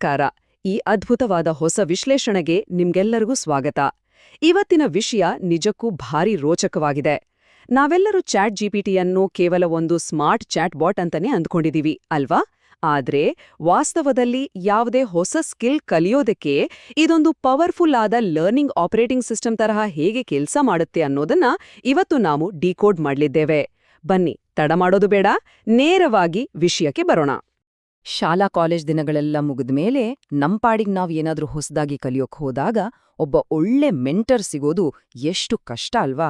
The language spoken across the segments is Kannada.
ನಮಸ್ಕಾರ. ಈ ಅದ್ಭುತವಾದ ಹೊಸ ವಿಶ್ಲೇಷಣೆಗೆ ನಿಮ್ಗೆಲ್ಲರಿಗೂ ಸ್ವಾಗತ. ಇವತ್ತಿನ ವಿಷಯ ನಿಜಕ್ಕೂ ಭಾರಿ ರೋಚಕವಾಗಿದೆ. ನಾವೆಲ್ಲರೂ ಚಾಟ್ ಜಿಪಿಟಿಯನ್ನು ಕೇವಲ ಒಂದು ಸ್ಮಾರ್ಟ್ ಚಾಟ್ ಬಾಟ್ ಅಂತಾನೆ ಅಂದ್ಕೊಂಡಿದೀವಿ ಅಲ್ವಾ? ಆದ್ರೆ ವಾಸ್ತವದಲ್ಲಿ ಯಾವುದೇ ಹೊಸ ಸ್ಕಿಲ್ ಕಲಿಯೋದಕ್ಕೆ ಇದೊಂದು ಪವರ್ಫುಲ್ ಆದ ಲರ್ನಿಂಗ್ ಆಪರೇಟಿಂಗ್ ಸಿಸ್ಟಮ್ ತರಹ ಹೇಗೆ ಕೆಲಸ ಮಾಡುತ್ತೆ ಅನ್ನೋದನ್ನ ಇವತ್ತು ನಾವು ಡಿಕೋಡ್ ಮಾಡಲಿದ್ದೇವೆ. ಬನ್ನಿ, ತಡ ಮಾಡೋದು ಬೇಡ, ನೇರವಾಗಿ ವಿಷಯಕ್ಕೆ ಬರೋಣ. ಶಾಲಾ ಕಾಲೇಜ್ ದಿನಗಳೆಲ್ಲ ಮುಗಿದ್ಮೇಲೆ ಪಾಡಿಗೆ ನಾವ್ ಏನಾದ್ರೂ ಹೊಸದಾಗಿ ಕಲಿಯೋಕ್ ಹೋದಾಗ ಒಬ್ಬ ಒಳ್ಳೆ ಮೆಂಟರ್ ಸಿಗೋದು ಎಷ್ಟು ಕಷ್ಟ ಅಲ್ವಾ?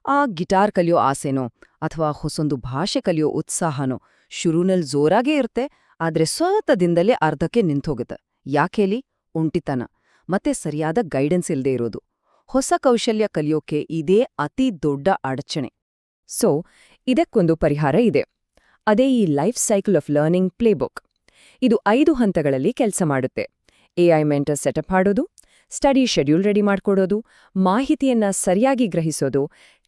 ಆ ಗಿಟಾರ್ ಕಲಿಯೋ ಆಸೆನೋ ಅಥವಾ ಹೊಸೊಂದು ಭಾಷೆ ಕಲಿಯೋ ಉತ್ಸಾಹನೋ ಶುರುನಲ್ಲಿ ಜೋರಾಗೇ ಇರುತ್ತೆ, ಆದ್ರೆ ಸ್ವಲ್ಪ ದಿನದಲ್ಲೇ ಅರ್ಧಕ್ಕೆ ನಿಂತೋಗುತ್ತೆ. ಯಾಕೇಲಿ? ಒಂಟಿತನ ಮತ್ತೆ ಸರಿಯಾದ ಗೈಡೆನ್ಸ್ ಇಲ್ದೇ ಇರೋದು. ಹೊಸ ಕೌಶಲ್ಯ ಕಲಿಯೋಕೆ ಇದೇ ಅತಿ ದೊಡ್ಡ ಅಡಚಣೆ. ಸೊ ಇದಕ್ಕೊಂದು ಪರಿಹಾರ ಇದೆ. ಅದೇ ಈ ಲೈಫ್ ಸೈಕಲ್ ಆಫ್ ಲರ್ನಿಂಗ್ ಪ್ಲೇಬುಕ್. ಇದು 5 ಹಂತಗಳಲ್ಲಿ ಕೆಲಸ ಮಾಡುತ್ತೆ. ಎಐ ಮೆಂಟರ್ ಸೆಟಪ್ ಮಾಡೋದು, ಸ್ಟಡಿ ಶೆಡ್ಯೂಲ್ ರೆಡಿ ಮಾಡ್ಕೊಡೋದು, ಮಾಹಿತಿಯನ್ನ ಸರಿಯಾಗಿ ಗ್ರಹಿಸೋದು,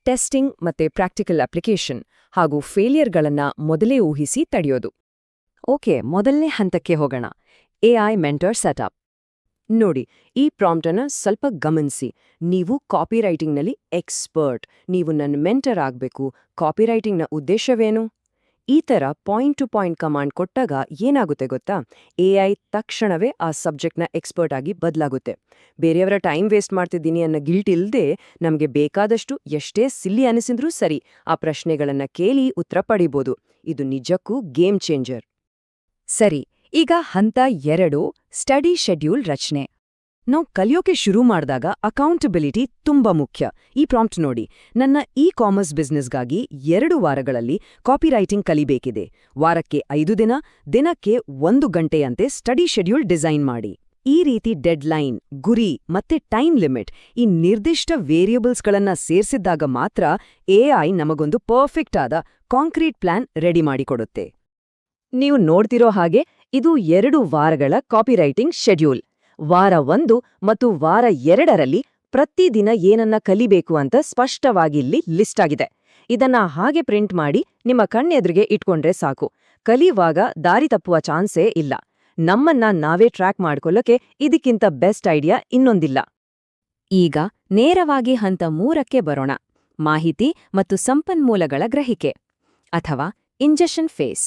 ಟೆಸ್ಟಿಂಗ್ ಮತ್ತೆ ಪ್ರಾಕ್ಟಿಕಲ್ ಅಪ್ಲಿಕೇಶನ್ ಹಾಗೂ ಫೇಲಿಯರ್ಗಳನ್ನ ಮೊದಲೇ ಊಹಿಸಿ ತಡೆಯೋದು. ಓಕೆ, ಮೊದಲನೇ ಹಂತಕ್ಕೆ ಹೋಗೋಣ. AI mentor setup. ನೋಡಿ, ಈ ಪ್ರಾಂಪ್ಟನ್ನು ಸ್ವಲ್ಪ ಗಮನಿಸಿ. ನೀವು ಕಾಪಿರೈಟಿಂಗ್ನಲ್ಲಿ ಎಕ್ಸ್ಪರ್ಟ್, ನೀವು ನನ್ನ ಮೆಂಟರ್ ಆಗ್ಬೇಕು. ಕಾಪಿರೈಟಿಂಗ್ನ ಉದ್ದೇಶವೇನು? ಈ ಥರ ಪಾಯಿಂಟ್ ಟು ಪಾಯಿಂಟ್ ಕಮಾಂಡ್ ಕೊಟ್ಟಾಗ ಏನಾಗುತ್ತೆ ಗೊತ್ತಾ? ಎಐ ತಕ್ಷಣವೇ ಆ ಸಬ್ಜೆಕ್ಟ್ನ ಎಕ್ಸ್ಪರ್ಟ್ ಆಗಿ ಬದಲಾಗುತ್ತೆ. ಬೇರೆಯವರ ಟೈಮ್ ವೇಸ್ಟ್ ಮಾಡ್ತಿದ್ದೀನಿ ಅನ್ನೋ ಗಿಲ್ಟ್ ಇಲ್ಲದೆ ನಮಗೆ ಬೇಕಾದಷ್ಟು ಎಷ್ಟೇ ಸಿಲ್ಲಿ ಅನಿಸಿದ್ರೂ ಸರಿ ಆ ಪ್ರಶ್ನೆಗಳನ್ನ ಕೇಳಿ ಉತ್ತರ ಪಡಿಬೋದು. ಇದು ನಿಜಕ್ಕೂ ಗೇಮ್ ಚೇಂಜರ್. ಸರಿ, ಈಗ ಹಂತ 2, ಸ್ಟಡಿ ಶೆಡ್ಯೂಲ್ ರಚನೆ. ನಾವು ಕಲಿಯೋಕೆ ಶುರು ಮಾಡಿದಾಗ ಅಕೌಂಟಬಿಲಿಟಿ ತುಂಬಾ ಮುಖ್ಯ. ಈ ಪ್ರಾಂಪ್ಟ್ ನೋಡಿ, ನನ್ನ ಕಾಮರ್ಸ್ ಬಿಸ್ನೆಸ್ಗಾಗಿ 2 ವಾರಗಳಲ್ಲಿ ಕಾಪಿರೈಟಿಂಗ್ ಕಲಿಬೇಕಿದೆ. ವಾರಕ್ಕೆ 5 ದಿನ, ದಿನಕ್ಕೆ 1 ಗಂಟೆಯಂತೆ ಸ್ಟಡಿ ಶೆಡ್ಯೂಲ್ ಡಿಸೈನ್ ಮಾಡಿ. ಈ ರೀತಿ ಡೆಡ್ಲೈನ್, ಗುರಿ ಮತ್ತೆ ಟೈಮ್ ಲಿಮಿಟ್, ಈ ನಿರ್ದಿಷ್ಟ ವೇರಿಯಬಲ್ಸ್ಗಳನ್ನ ಸೇರಿಸಿದ್ದಾಗ ಮಾತ್ರ ಎಐ ನಮಗೊಂದು ಪರ್ಫೆಕ್ಟ್ ಆದ ಕಾಂಕ್ರೀಟ್ ಪ್ಲಾನ್ ರೆಡಿ ಮಾಡಿಕೊಡುತ್ತೆ. ನೀವು ನೋಡ್ತಿರೋ ಹಾಗೆ ಇದು 2 ವಾರಗಳ ಕಾಪಿರೈಟಿಂಗ್ ಶೆಡ್ಯೂಲ್. ವಾರ 1 ಮತ್ತು ವಾರ 2ರಲ್ಲಿ ಪ್ರತಿದಿನ ಏನನ್ನ ಕಲಿಬೇಕು ಅಂತ ಸ್ಪಷ್ಟವಾಗಿ ಇಲ್ಲಿ ಲಿಸ್ಟ್ ಆಗಿದೆ. ಇದನ್ನ ಹಾಗೆ ಪ್ರಿಂಟ್ ಮಾಡಿ ನಿಮ್ಮ ಕಣ್ಣೆದುರಿಗೆ ಇಟ್ಕೊಂಡ್ರೆ ಸಾಕು. ಕಲಿಯುವಾಗ ದಾರಿ ತಪ್ಪುವ ಚಾನ್ಸೇ ಇಲ್ಲ. ನಮ್ಮನ್ನ ನಾವೇ ಟ್ರ್ಯಾಕ್ ಮಾಡ್ಕೊಳ್ಳೋಕೆ ಇದಕ್ಕಿಂತ ಬೆಸ್ಟ್ ಐಡಿಯಾ ಇನ್ನೊಂದಿಲ್ಲ. ಈಗ ನೇರವಾಗಿ ಹಂತ 3ಕ್ಕೆ ಬರೋಣ. ಮಾಹಿತಿ ಮತ್ತು ಸಂಪನ್ಮೂಲಗಳ ಗ್ರಹಿಕೆ ಅಥವಾ ಇಂಜೆಕ್ಷನ್ ಫೇಸ್.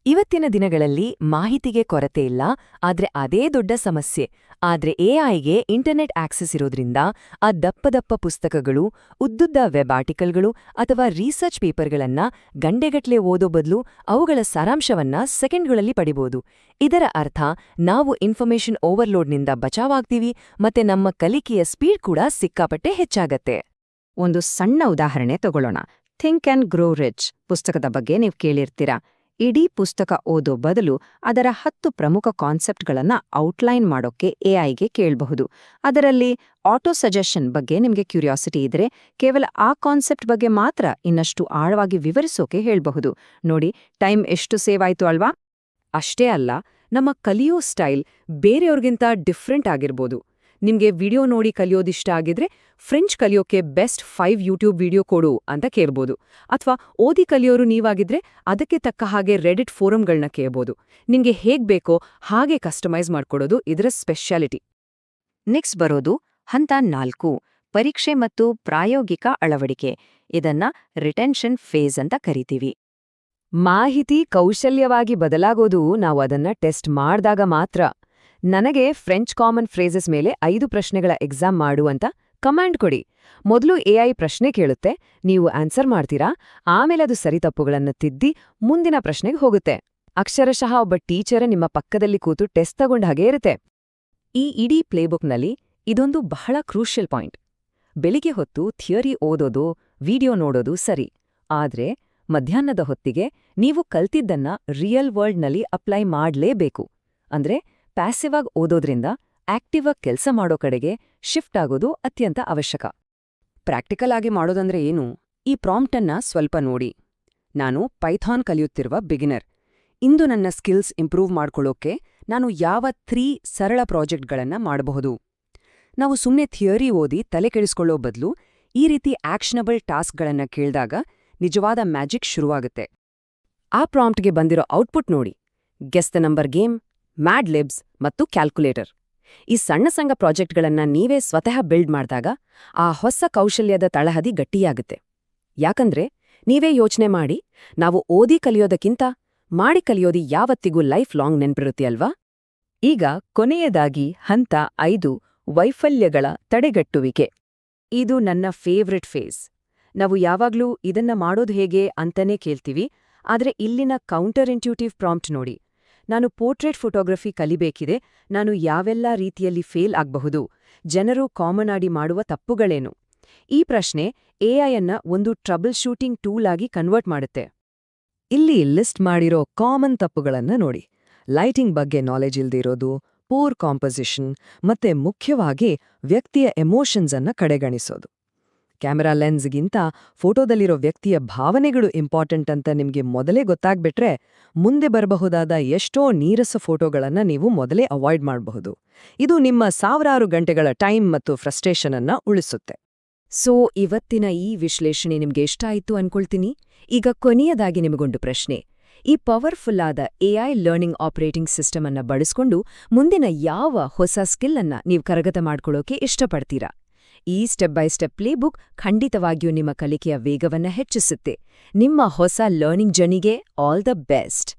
ಇವತ್ತಿನ ದಿನಗಳಲ್ಲಿ ಮಾಹಿತಿಗೆ ಕೊರತೆ ಇಲ್ಲ, ಆದ್ರೆ ಅದೇ ದೊಡ್ಡ ಸಮಸ್ಯೆ. ಆದ್ರೆ ಎಐಗೆ ಇಂಟರ್ನೆಟ್ ಆಕ್ಸೆಸ್ ಇರೋದ್ರಿಂದ ಆ ದಪ್ಪ ಪುಸ್ತಕಗಳು, ಉದ್ದುದ್ದ ವೆಬ್ ಆರ್ಟಿಕಲ್ಗಳು ಅಥವಾ ರಿಸರ್ಚ್ ಪೇಪರ್ಗಳನ್ನ ಗಂಟೆಗಟ್ಲೆ ಓದೋ ಬದಲು ಅವುಗಳ ಸಾರಾಂಶವನ್ನ ಸೆಕೆಂಡ್ಗಳಲ್ಲಿ ಪಡಿಬೋದು. ಇದರ ಅರ್ಥ ನಾವು ಇನ್ಫಾರ್ಮೇಷನ್ ಓವರ್ಲೋಡ್ನಿಂದ ಬಚಾವಾಗ್ತೀವಿ ಮತ್ತೆ ನಮ್ಮ ಕಲಿಕೆಯ ಸ್ಪೀಡ್ ಕೂಡ ಸಿಕ್ಕಾಪಟ್ಟೆ ಹೆಚ್ಚಾಗತ್ತೆ. ಒಂದು ಸಣ್ಣ ಉದಾಹರಣೆ ತಗೊಳ್ಳೋಣ. ಥಿಂಕ್ ಆ್ಯಂಡ್ ಗ್ರೋ ರಿಚ್ ಪುಸ್ತಕದ ಬಗ್ಗೆ ನೀವು ಕೇಳಿರ್ತೀರಾ. ಇಡೀ ಪುಸ್ತಕ ಓದೋ ಬದಲು ಅದರ 10 ಪ್ರಮುಖ ಕಾನ್ಸೆಪ್ಟ್ಗಳನ್ನ ಔಟ್ಲೈನ್ ಮಾಡೋಕೆ ಎಐಗೆ ಕೇಳಬಹುದು. ಅದರಲ್ಲಿ ಆಟೋ ಸಜೆಷನ್ ಬಗ್ಗೆ ನಿಮಗೆ ಕ್ಯೂರಿಯಾಸಿಟಿ ಇದ್ರೆ ಕೇವಲ ಆ ಕಾನ್ಸೆಪ್ಟ್ ಬಗ್ಗೆ ಮಾತ್ರ ಇನ್ನಷ್ಟು ಆಳವಾಗಿ ವಿವರಿಸೋಕೆ ಹೇಳ್ಬಹುದು. ನೋಡಿ, ಟೈಮ್ ಎಷ್ಟು ಸೇವ್ ಆಯ್ತು ಅಲ್ವಾ? ಅಷ್ಟೇ ಅಲ್ಲ, ನಮ್ಮ ಕಲಿಯೋ ಸ್ಟೈಲ್ ಬೇರೆಯವ್ರಿಗಿಂತ ಡಿಫ್ರೆಂಟ್ ಆಗಿರ್ಬೋದು. ನಿಮ್ಗೆ ವಿಡಿಯೋ ನೋಡಿ ಕಲಿಯೋದಿಷ್ಟ ಆಗಿದ್ರೆ ಫ್ರೆಂಚ್ ಕಲಿಯೋಕೆ ಬೆಸ್ಟ್ 5 ಯೂಟ್ಯೂಬ್ ವಿಡಿಯೋ ಕೊಡು ಅಂತ ಕೇಳ್ಬೋದು. ಅಥವಾ ಓದಿ ಕಲಿಯೋರು ನೀವಾಗಿದ್ರೆ ಅದಕ್ಕೆ ತಕ್ಕ ಹಾಗೆ ರೆಡಿಟ್ ಫೋರಮ್ಗಳನ್ನ ಕೇಳ್ಬೋದು. ನಿಮ್ಗೆ ಹೇಗ್ ಬೇಕೋ ಹಾಗೆ ಕಸ್ಟಮೈಸ್ ಮಾಡ್ಕೊಡೋದು ಇದರ ಸ್ಪೆಷಾಲಿಟಿ. ನೆಕ್ಸ್ಟ್ ಬರೋದು ಹಂತ 4, ಪರೀಕ್ಷೆ ಮತ್ತು ಪ್ರಾಯೋಗಿಕ ಅಳವಡಿಕೆ. ಇದನ್ನ ರಿಟೆನ್ಷನ್ ಫೇಸ್ ಅಂತ ಕರಿತೀವಿ. ಮಾಹಿತಿ ಕೌಶಲ್ಯವಾಗಿ ಬದಲಾಗೋದು ನಾವು ಅದನ್ನ ಟೆಸ್ಟ್ ಮಾಡಿದಾಗ ಮಾತ್ರ. ನನಗೆ ಫ್ರೆಂಚ್ ಕಾಮನ್ ಫ್ರೇಸಸ್ ಮೇಲೆ 5 ಪ್ರಶ್ನೆಗಳ ಎಕ್ಸಾಮ್ ಮಾಡು ಅಂತ ಕಮಾಂಡ್ ಕೊಡಿ. ಮೊದಲು ಎಐ ಪ್ರಶ್ನೆ ಕೇಳುತ್ತೆ, ನೀವು ಆನ್ಸರ್ ಮಾಡ್ತೀರಾ, ಆಮೇಲೆ ಅದು ಸರಿ ತಪ್ಪುಗಳನ್ನು ತಿದ್ದಿ ಮುಂದಿನ ಪ್ರಶ್ನೆಗೆ ಹೋಗುತ್ತೆ. ಅಕ್ಷರಶಃ ಒಬ್ಬ ಟೀಚರ್ ನಿಮ್ಮ ಪಕ್ಕದಲ್ಲಿ ಕೂತು ಟೆಸ್ಟ್ ತಗೊಂಡ ಹಾಗೆ ಇರುತ್ತೆ. ಈ ಇಡೀ ಪ್ಲೇಬುಕ್ನಲ್ಲಿ ಇದೊಂದು ಬಹಳ ಕ್ರೂಷಿಯಲ್ ಪಾಯಿಂಟ್. ಬೆಳಿಗ್ಗೆ ಹೊತ್ತು ಥಿಯರಿ ಓದೋದು, ವಿಡಿಯೋ ನೋಡೋದು ಸರಿ, ಆದ್ರೆ ಮಧ್ಯಾಹ್ನದ ಹೊತ್ತಿಗೆ ನೀವು ಕಲ್ತಿದ್ದನ್ನ ರಿಯಲ್ ವರ್ಲ್ಡ್ನಲ್ಲಿ ಅಪ್ಲೈ ಮಾಡ್ಲೇಬೇಕು. ಅಂದ್ರೆ ಪ್ಯಾಸಿವ್ ಆಗಿ ಓದೋದ್ರಿಂದ ಆಕ್ಟಿವ್ ಆಗಿ ಕೆಲಸ ಮಾಡೋ ಕಡೆಗೆ ಶಿಫ್ಟ್ ಆಗೋದು ಅತ್ಯಂತ ಅವಶ್ಯಕ. ಪ್ರಾಕ್ಟಿಕಲ್ ಆಗಿ ಮಾಡೋದಂದ್ರೆ ಏನು? ಈ ಪ್ರಾಂಪ್ಟನ್ನ ಸ್ವಲ್ಪ ನೋಡಿ. ನಾನು ಪೈಥಾನ್ ಕಲಿಯುತ್ತಿರುವ ಬಿಗಿನರ್. ಇಂದು ನನ್ನ ಸ್ಕಿಲ್ಸ್ ಇಂಪ್ರೂವ್ ಮಾಡ್ಕೊಳ್ಳೋಕೆ ನಾನು ಯಾವ 3 ಸರಳ ಪ್ರಾಜೆಕ್ಟ್ಗಳನ್ನ ಮಾಡಬಹುದು? ನಾವು ಸುಮ್ಮನೆ ಥಿಯರಿ ಓದಿ ತಲೆ ಕೆಡಿಸ್ಕೊಳ್ಳೋ ಬದಲು ಈ ರೀತಿ ಆಕ್ಷನಬಲ್ ಟಾಸ್ಕ್ಗಳನ್ನ ಕೇಳಿದಾಗ ನಿಜವಾದ ಮ್ಯಾಜಿಕ್ ಶುರುವಾಗುತ್ತೆ. ಆ ಪ್ರಾಂಪ್ಟ್ಗೆ ಬಂದಿರೋ ಔಟ್ಪುಟ್ ನೋಡಿ. ಗೆಸ್ ದ ನಂಬರ್ ಗೇಮ್, ಮ್ಯಾಡ್ಲಿಬ್ಸ್ ಮತ್ತು ಕ್ಯಾಲ್ಕುಲೇಟರ್. ಈ ಸಣ್ಣ ಸಣ್ಣ ಪ್ರಾಜೆಕ್ಟ್ಗಳನ್ನ ನೀವೇ ಸ್ವತಃ ಬಿಲ್ಡ್ ಮಾಡಿದಾಗ ಆ ಹೊಸ ಕೌಶಲ್ಯದ ತಳಹದಿ ಗಟ್ಟಿಯಾಗುತ್ತೆ. ಯಾಕಂದ್ರೆ ನೀವೇ ಯೋಚನೆ ಮಾಡಿ, ನಾವು ಓದಿ ಕಲಿಯೋದಕ್ಕಿಂತ ಮಾಡಿ ಕಲಿಯೋದು ಯಾವತ್ತಿಗೂ ಲೈಫ್ ಲಾಂಗ್ ನೆನ್ಪಿರುತ್ತೆ ಅಲ್ವಾ? ಈಗ ಕೊನೆಯದಾಗಿ ಹಂತ 5, ವೈಫಲ್ಯಗಳ ತಡೆಗಟ್ಟುವಿಕೆ. ಇದು ನನ್ನ ಫೇವ್ರೆಟ್ ಫೇಸ್. ನಾವು ಯಾವಾಗ್ಲೂ ಇದನ್ನ ಮಾಡೋದು ಹೇಗೆ ಅಂತಾನೇ ಕೇಳ್ತೀವಿ, ಆದ್ರೆ ಇಲ್ಲಿನ ಕೌಂಟರ್ ಇಂಟ್ಯೂಟಿವ್ ಪ್ರಾಂಪ್ಟ್ ನೋಡಿ. ನಾನು ಪೋರ್ಟ್ರೇಟ್ ಫೋಟೋಗ್ರಫಿ ಕಲಿಬೇಕಿದೆ, ನಾನು ಯಾವೆಲ್ಲ ರೀತಿಯಲ್ಲಿ ಫೇಲ್ ಆಗಬಹುದು, ಜನರು ಕಾಮನ್ ಆಗಿ ಮಾಡುವ ತಪ್ಪುಗಳೇನು? ಈ ಪ್ರಶ್ನೆ ಎಐಯನ್ನ ಒಂದು ಟ್ರಬಲ್ ಶೂಟಿಂಗ್ ಟೂಲ್ ಆಗಿ ಕನ್ವರ್ಟ್ ಮಾಡುತ್ತೆ. ಇಲ್ಲಿ ಲಿಸ್ಟ್ ಮಾಡಿರೋ ಕಾಮನ್ ತಪ್ಪುಗಳನ್ನ ನೋಡಿ. ಲೈಟಿಂಗ್ ಬಗ್ಗೆ ನಾಲೆಜ್ ಇಲ್ದಿರೋದು, ಪೂರ್ ಕಾಂಪೊಸಿಷನ್, ಮತ್ತೆ ಮುಖ್ಯವಾಗಿ ವ್ಯಕ್ತಿಯ ಎಮೋಷನ್ಸ್ ಅನ್ನ ಕಡೆಗಣಿಸೋದು. ಕ್ಯಾಮೆರಾ ಲೆನ್ಸ್ಗಿಂತ ಫೋಟೋದಲ್ಲಿರೋ ವ್ಯಕ್ತಿಯ ಭಾವನೆಗಳು ಇಂಪಾರ್ಟೆಂಟ್ ಅಂತ ನಿಮ್ಗೆ ಮೊದಲೇ ಗೊತ್ತಾಗ್ಬಿಟ್ರೆ, ಮುಂದೆ ಬರಬಹುದಾದ ಎಷ್ಟೋ ನೀರಸ ಫೋಟೋಗಳನ್ನ ನೀವು ಮೊದಲೇ ಅವಾಯ್ಡ್ ಮಾಡಬಹುದು. ಇದು ನಿಮ್ಮ ಸಾವಿರಾರು ಗಂಟೆಗಳ ಟೈಮ್ ಮತ್ತು ಫ್ರಸ್ಟ್ರೇಷನ್ ಅನ್ನ ಉಳಿಸುತ್ತೆ. ಸೊ ಇವತ್ತಿನ ಈ ವಿಶ್ಲೇಷಣೆ ನಿಮ್ಗೆ ಇಷ್ಟ ಆಯ್ತು ಅನ್ಕೊಳ್ತೀನಿ. ಈಗ ಕೊನೆಯದಾಗಿ ನಿಮಗೊಂದು ಪ್ರಶ್ನೆ. ಈ ಪವರ್ಫುಲ್ ಆದ ಎಐ ಲರ್ನಿಂಗ್ ಆಪರೇಟಿಂಗ್ ಸಿಸ್ಟಮ್ ಅನ್ನ ಬಳಸ್ಕೊಂಡು ಮುಂದಿನ ಯಾವ ಹೊಸ ಸ್ಕಿಲ್ ಅನ್ನ ನೀವು ಕರಗತ ಮಾಡ್ಕೊಳ್ಳೋಕೆ ಇಷ್ಟಪಡ್ತೀರಾ? ಈ ಸ್ಟೆಪ್ ಬೈ ಸ್ಟೆಪ್ ಪ್ಲೇಬುಕ್ ಖಂಡಿತವಾಗಿಯೂ ನಿಮ್ಮ ಕಲಿಕೆಯ ವೇಗವನ್ನ ಹೆಚ್ಚಿಸುತ್ತೆ. ನಿಮ್ಮ ಹೊಸ ಲರ್ನಿಂಗ್ ಜರ್ನಿಗೆ ಆಲ್ ದ ಬೆಸ್ಟ್.